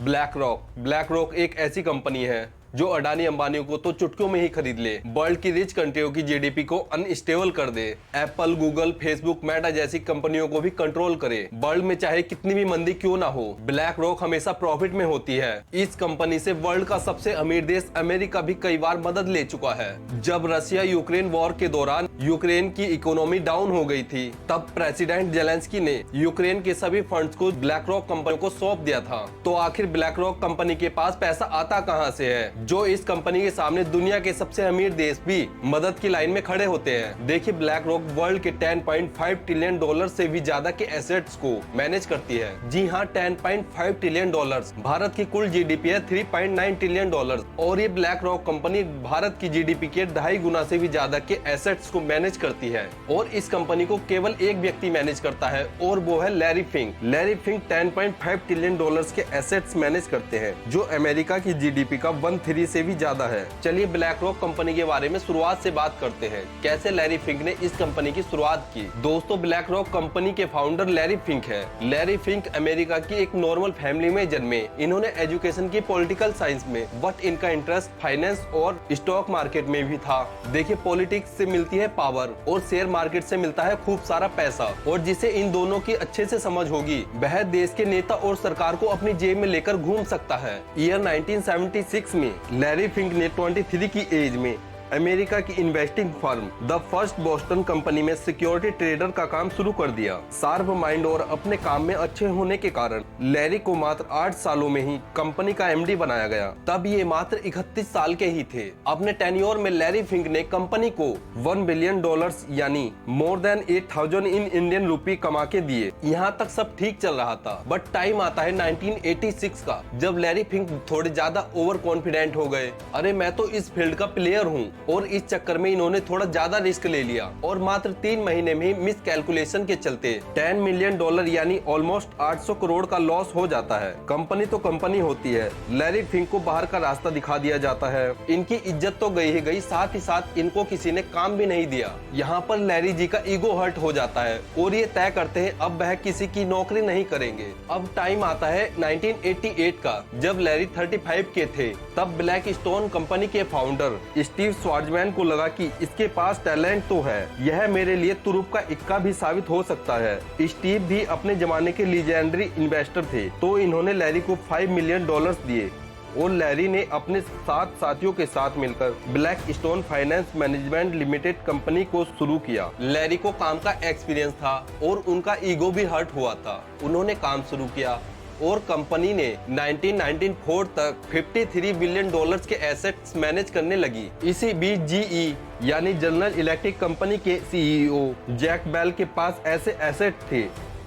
Black rock एक ऐसी company है जो अडानी अंबानी को तो चुटकियों में ही खरीद ले, वर्ल्ड की रिच कंट्रियों की जीडीपी को अनस्टेबल कर दे, एप्पल, गूगल, फेसबुक, मेटा जैसी कंपनियों को भी कंट्रोल करे, वर्ल्ड में चाहे कितनी भी मंदी क्यों ना हो, ब्लैक रॉक हमेशा प्रॉफिट में होती है। इस कंपनी से वर्ल्ड का सबसे अमीर देश अमेरिका भी कई बार मदद ले चुका है। जब रशिया यूक्रेन वॉर के दौरान यूक्रेन की इकोनॉमी डाउन हो गई थी, तब प्रेसिडेंट जेलेंस्की ने यूक्रेन के सभी फंड्स को ब्लैक रॉक कंपनी को सौंप दिया था। तो आखिर ब्लैक रॉक कंपनी के पास पैसा आता कहां से है, जो इस कंपनी के सामने दुनिया के सबसे अमीर देश भी मदद की लाइन में खड़े होते हैं। देखिए, ब्लैक रॉक वर्ल्ड के 10.5 ट्रिलियन डॉलर से भी ज्यादा के एसेट्स को मैनेज करती है। जी हाँ, 10.5 ट्रिलियन डॉलर। भारत की कुल जीडीपी है 3.9 ट्रिलियन डॉलर और ये ब्लैक रॉक कंपनी भारत की जीडीपी के 2.5 गुना से भी ज्यादा के एसेट्स को मैनेज करती है। और इस कंपनी को केवल एक व्यक्ति मैनेज करता है और वो है Larry Fink. Larry Fink 10.5 trillion dollar के एसेट्स मैनेज करते हैं, जो अमेरिका की जीडीपी का 1/3 से भी ज्यादा है। चलिए ब्लैक रॉक कंपनी के बारे में शुरुआत से बात करते हैं, कैसे लैरी फिंक ने इस कंपनी की शुरुआत की। दोस्तों, ब्लैक रॉक कंपनी के फाउंडर लैरी फिंक है। लैरी फिंक अमेरिका की एक नॉर्मल फैमिली में जन्मे। इन्होंने एजुकेशन की पॉलिटिकल साइंस में, बट इनका इंटरेस्ट फाइनेंस और स्टॉक मार्केट में भी था। देखिए, पॉलिटिक्स से मिलती है पावर और शेयर मार्केट से मिलता है खूब सारा पैसा, और जिसे इन दोनों की अच्छे से समझ होगी, वह देश के नेता और सरकार को अपनी जेब में लेकर घूम सकता है। ईयर 1976 में लैरी फिंक ने 23 की एज में अमेरिका की investing firm the first Boston company में सिक्योरिटी ट्रेडर का काम शुरू कर दिया। शार्प माइंड और अपने काम में अच्छे होने के कारण लैरी को मात्र 8 सालों में ही कंपनी का एमडी बनाया गया। तब ये मात्र 31 साल के ही थे। अपने टेन्योर में लैरी फिंक ने कंपनी को $1 बिलियन यानी more than 8,000 in Indian rupee कमा के दिए। यहाँ तक सब ठीक चल रहा था, बट टाइम आता है 1986 का, जब लैरी फिंक थोड़े ज्यादा ओवर कॉन्फिडेंट हो गए। अरे मैं तो इस फील्ड का प्लेयर हूँ, और इस चक्कर में इन्होंने थोड़ा ज्यादा रिस्क ले लिया और मात्र 3 महीने में ही मिस कैलकुलेशन के चलते $10 मिलियन यानी ऑलमोस्ट 800 करोड़ का लॉस हो जाता है। कंपनी तो कंपनी होती है, लैरी फिंक को बाहर का रास्ता दिखा दिया जाता है। इनकी इज्जत तो गई ही गई, साथ ही साथ इनको किसी ने काम भी नहीं दिया। यहाँ पर लैरी जी का ईगो हर्ट हो जाता है और ये तय करते हैं अब वह किसी की नौकरी नहीं करेंगे। अब टाइम आता है 1988 का, जब लैरी 35 के थे। तब ब्लैक स्टोन कंपनी के फाउंडर स्टीव स्वार्जमैन को लगा कि इसके पास टैलेंट तो है, यह मेरे लिए तुरुप का इक्का भी साबित हो सकता है। स्टीव भी अपने जमाने के लीजेंडरी इन्वेस्टर थे, तो इन्होंने लैरी को $5 मिलियन दिए और लैरी ने अपने 7 साथियों के साथ मिलकर black stone finance management limited company को शुरू किया। लैरी को काम का एक्सपीरियंस था और उनका ईगो भी हर्ट हुआ था। उन्होंने काम शुरू किया और कंपनी ने 1994 तक $53 बिलियन के एसेट्स मैनेज करने लगी। इसी बीच जीई यानी जनरल इलेक्ट्रिक कंपनी के सीईओ जैक बेल के पास ऐसे एसेट थे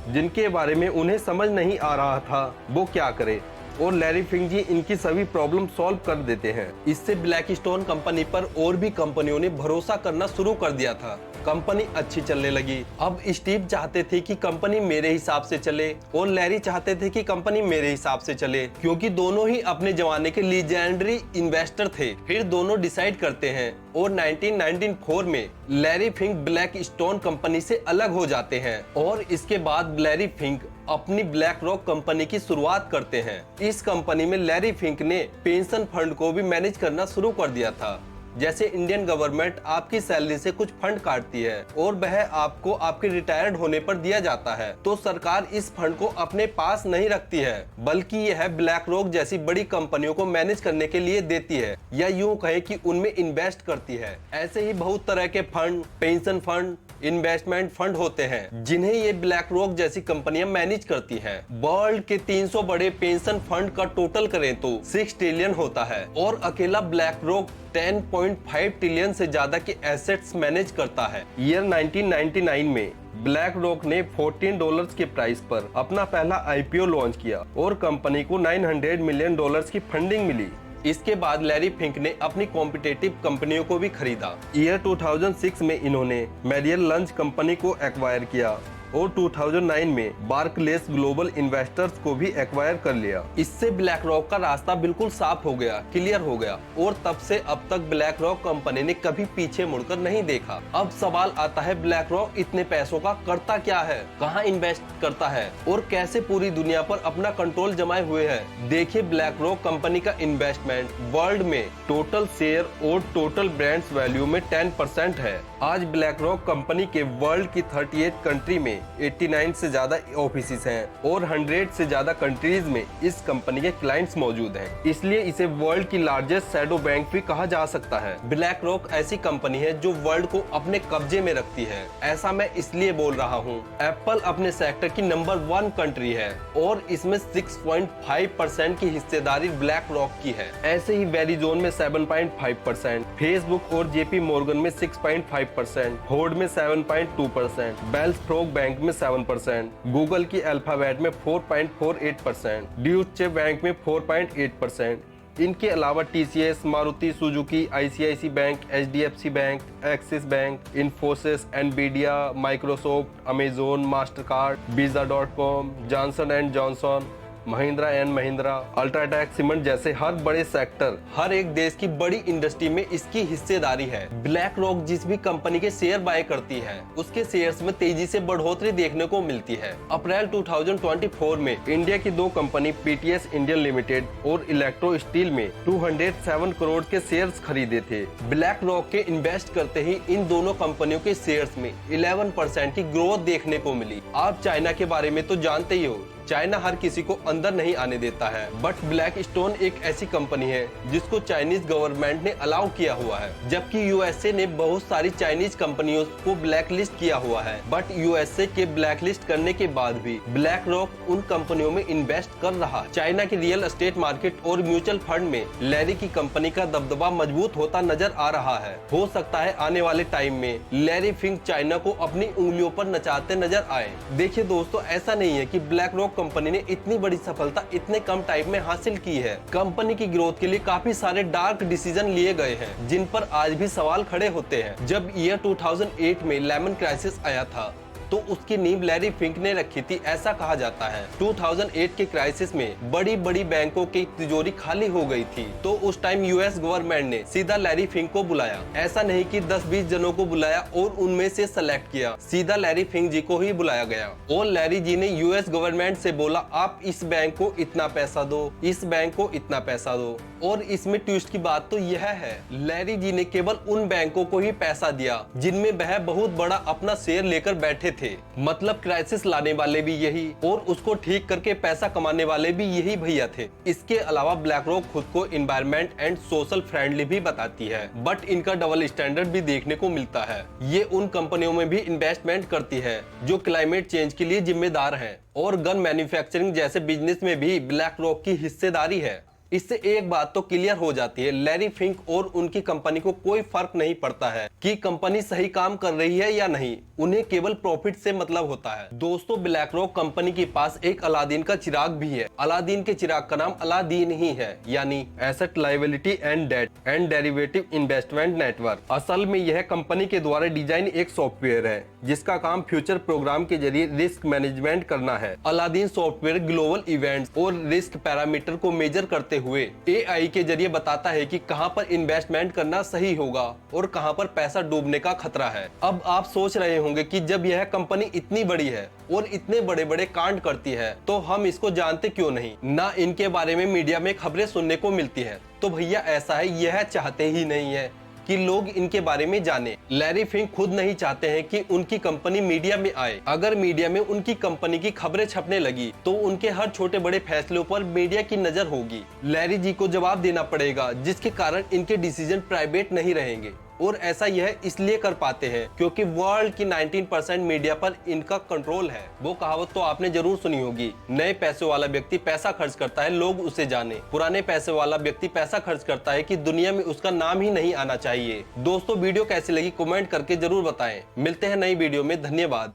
जिनके बारे में उन्हें समझ नहीं आ रहा था वो क्या करे, और लैरी फिंक जी इनकी सभी प्रॉब्लम सॉल्व कर देते हैं। इससे ब्लैक स्टोन कंपनी पर और भी कंपनियों ने भरोसा करना शुरू कर दिया था। कंपनी अच्छी चलने लगी। अब स्टीव चाहते थे कि कंपनी मेरे हिसाब से चले और लैरी चाहते थे कि कंपनी मेरे हिसाब से चले, क्योंकि दोनों ही अपने जमाने के लीजेंडरी इन्वेस्टर थे। फिर दोनों डिसाइड करते हैं और 1994 में Larry Fink black stone company से अलग हो जाते हैं और इसके बाद लैरी फिंक अपनी ब्लैक रॉक कंपनी की शुरुआत करते हैं। इस कंपनी में लैरी फिंक ने पेंशन फंड को भी मैनेज करना शुरू कर दिया था। जैसे इंडियन गवर्नमेंट आपकी सैलरी से कुछ फंड काटती है और वह आपको आपके रिटायर्ड होने पर दिया जाता है, तो सरकार इस फंड को अपने पास नहीं रखती है, बल्कि यह ब्लैक रॉक जैसी बड़ी कंपनियों को मैनेज करने के लिए देती है, या यूं कहे कि उनमें इन्वेस्ट करती है। ऐसे ही बहुत तरह के fund, pension fund, investment fund होते हैं जिन्हें ये ब्लैक रॉक जैसी कंपनियां मैनेज करती हैं। वर्ल्ड के 300 बड़े पेंशन फंड का टोटल करें तो 6 ट्रिलियन होता है और अकेला ब्लैक रॉक 10.5 ट्रिलियन से ज्यादा के एसेट्स मैनेज करता है। ईयर 1999 में ब्लैक रॉक ने $14 के प्राइस पर अपना पहला आईपीओ लॉन्च किया और कंपनी को $900 मिलियन की फंडिंग मिली। इसके बाद लैरी फिंक ने अपनी कॉम्पिटिटिव कंपनियों को भी खरीदा। ईयर 2006 में इन्होंने मेरियल लंच कंपनी को एक्वायर किया और 2009 में बार्कलेस ग्लोबल इन्वेस्टर्स को भी एक्वायर कर लिया। इससे ब्लैक रॉक का रास्ता बिल्कुल साफ हो गया, क्लियर हो गया, और तब से अब तक ब्लैक रॉक कंपनी ने कभी पीछे मुड़कर नहीं देखा। अब सवाल आता है, ब्लैक रॉक इतने पैसों का करता क्या है, कहाँ इन्वेस्ट करता है और कैसे पूरी दुनिया पर अपना कंट्रोल जमाए हुए है। देखिए ब्लैक रॉक कंपनी का इन्वेस्टमेंट वर्ल्ड में टोटल शेयर और टोटल ब्रांड्स वैल्यू में 10% है। आज ब्लैक रॉक कंपनी के वर्ल्ड की 38 कंट्री में 89 से ज्यादा ऑफिसेस हैं और 100 से ज्यादा कंट्रीज में इस कंपनी के क्लाइंट्स मौजूद हैं। इसलिए इसे वर्ल्ड की लार्जेस्ट शैडो बैंक भी कहा जा सकता है। ब्लैक रॉक ऐसी कंपनी है जो वर्ल्ड को अपने कब्जे में रखती है। ऐसा मैं इसलिए बोल रहा हूँ, एप्पल अपने सेक्टर की नंबर 1 कंट्री है और इसमें 6.5% की हिस्सेदारी ब्लैक रॉक की है। ऐसे ही वेरिजोन में 7.5%, फेसबुक और जेपी मॉर्गन में 6.5%, फोर्ड में 7.2%, बेल्स फ्रोग बैंक में 7%, गूगल की अल्फाबेट में 4.48%, ड्यूचे बैंक में 4.8%। इनके अलावा TCS, Maruti Suzuki, ICICI bank, HDFC bank, Axis bank, Infosys, Nvidia, Microsoft, Amazon, Mastercard, Visa.com, Johnson and Johnson, Mahindra and Mahindra, UltraTech cement जैसे हर बड़े सेक्टर, हर एक देश की बड़ी इंडस्ट्री में इसकी हिस्सेदारी है। ब्लैक रॉक जिस भी कंपनी के शेयर बाय करती है उसके शेयर्स में तेजी से बढ़ोतरी देखने को मिलती है। अप्रैल 2024 में इंडिया की 2 कंपनी पीटीएस इंडियन लिमिटेड और इलेक्ट्रो स्टील में 207 करोड़ के शेयर्स खरीदे थे। ब्लैक रॉक के इन्वेस्ट करते ही इन दोनों कंपनियों के शेयर्स में 11% की ग्रोथ देखने को मिली। आप चाइना के बारे में तो जानते ही हो, चाइना हर किसी को अंदर नहीं आने देता है, बट ब्लैक स्टोन एक ऐसी कंपनी है जिसको चाइनीज गवर्नमेंट ने अलाउ किया हुआ है, जबकि यूएसए ने बहुत सारी चाइनीज कंपनियों को ब्लैक लिस्ट किया हुआ है। बट यूएसए के ब्लैक लिस्ट करने के बाद भी ब्लैक रॉक उन कंपनियों में इन्वेस्ट कर रहा है। चाइना की रियल एस्टेट मार्केट और म्यूचुअल फंड में लैरी की कंपनी का दबदबा मजबूत होता नजर आ रहा है। हो सकता है आने वाले टाइम में लैरी फिंक चाइना को अपनी उंगलियों पर नचाते नजर आए। देखिए दोस्तों, ऐसा नहीं है कि ब्लैक रॉक कंपनी ने इतनी बड़ी सफलता इतने कम टाइम में हासिल की है। कंपनी की ग्रोथ के लिए काफी सारे डार्क डिसीजन लिए गए हैं जिन पर आज भी सवाल खड़े होते हैं। जब ईयर 2008 में लेमन क्राइसिस आया था तो उसकी नींव लैरी फिंक ने रखी थी, ऐसा कहा जाता है। 2008 के क्राइसिस में बड़ी बड़ी बैंकों की तिजोरी खाली हो गई थी, तो उस टाइम यूएस गवर्नमेंट ने सीधा लैरी फिंक को बुलाया। ऐसा नहीं कि 10-20 जनों को बुलाया और उनमें से सेलेक्ट किया, सीधा लैरी फिंक जी को ही बुलाया गया। और लैरी जी ने यूएस गवर्नमेंट से बोला, आप इस बैंक को इतना पैसा दो, इस बैंक को इतना पैसा दो। और इसमें ट्विस्ट की बात तो यह है, लैरी जी ने केवल उन बैंकों को ही पैसा दिया जिनमें वह बहुत बड़ा अपना शेयर लेकर बैठे थे। मतलब क्राइसिस लाने वाले भी यही और उसको ठीक करके पैसा कमाने वाले भी यही भैया थे। इसके अलावा ब्लैक रॉक खुद को एनवायरनमेंट एंड सोशल फ्रेंडली भी बताती है, बट इनका डबल स्टैंडर्ड भी देखने को मिलता है। ये उन कंपनियों में भी इन्वेस्टमेंट करती है जो क्लाइमेट चेंज के लिए जिम्मेदार है, और गन मैन्युफैक्चरिंग जैसे बिजनेस में भी ब्लैक रॉक की हिस्सेदारी है। इससे एक बात तो क्लियर हो जाती है, लैरी फिंक और उनकी कंपनी को कोई फर्क नहीं पड़ता है कि कंपनी सही काम कर रही है या नहीं, उन्हें केवल प्रॉफिट से मतलब होता है। दोस्तों, ब्लैक रॉक कंपनी के पास एक अलादीन का चिराग भी है। अलादीन के चिराग का नाम अलादीन ही है, यानी asset liability and debt and derivative investment network. असल में यह कंपनी के द्वारा डिजाइन एक सॉफ्टवेयर है जिसका काम फ्यूचर प्रोग्राम के जरिए रिस्क मैनेजमेंट करना है। अलादीन सॉफ्टवेयर ग्लोबल इवेंट्स और रिस्क पैरामीटर को मेजर करते हुए एआई के जरिए बताता है कि कहां पर इन्वेस्टमेंट करना सही होगा और कहां पर पैसा डूबने का खतरा है। अब आप सोच रहे होंगे कि जब यह कंपनी इतनी बड़ी है और इतने बड़े बड़े कांड करती है तो हम इसको जानते क्यों नहीं, ना इनके बारे में मीडिया में खबरें सुनने को मिलती है। तो भैया ऐसा है, यह चाहते ही नहीं है कि लोग इनके बारे में जाने। लैरी फिंक खुद नहीं चाहते हैं कि उनकी कंपनी मीडिया में आए। अगर मीडिया में उनकी कंपनी की खबरें छपने लगी तो उनके हर छोटे बड़े फैसलों पर मीडिया की नजर होगी। लैरी जी को जवाब देना पड़ेगा, जिसके कारण इनके डिसीजन प्राइवेट नहीं रहेंगे। और ऐसा यह इसलिए कर पाते हैं क्योंकि वर्ल्ड की 19% मीडिया पर इनका कंट्रोल है। वो कहावत तो आपने जरूर सुनी होगी, नए पैसे वाला व्यक्ति पैसा खर्च करता है लोग उसे जाने, पुराने पैसे वाला व्यक्ति पैसा खर्च करता है कि दुनिया में उसका नाम ही नहीं आना चाहिए। दोस्तों, वीडियो कैसी लगी कमेंट करके जरूर बताएं। मिलते हैं नई वीडियो में, धन्यवाद।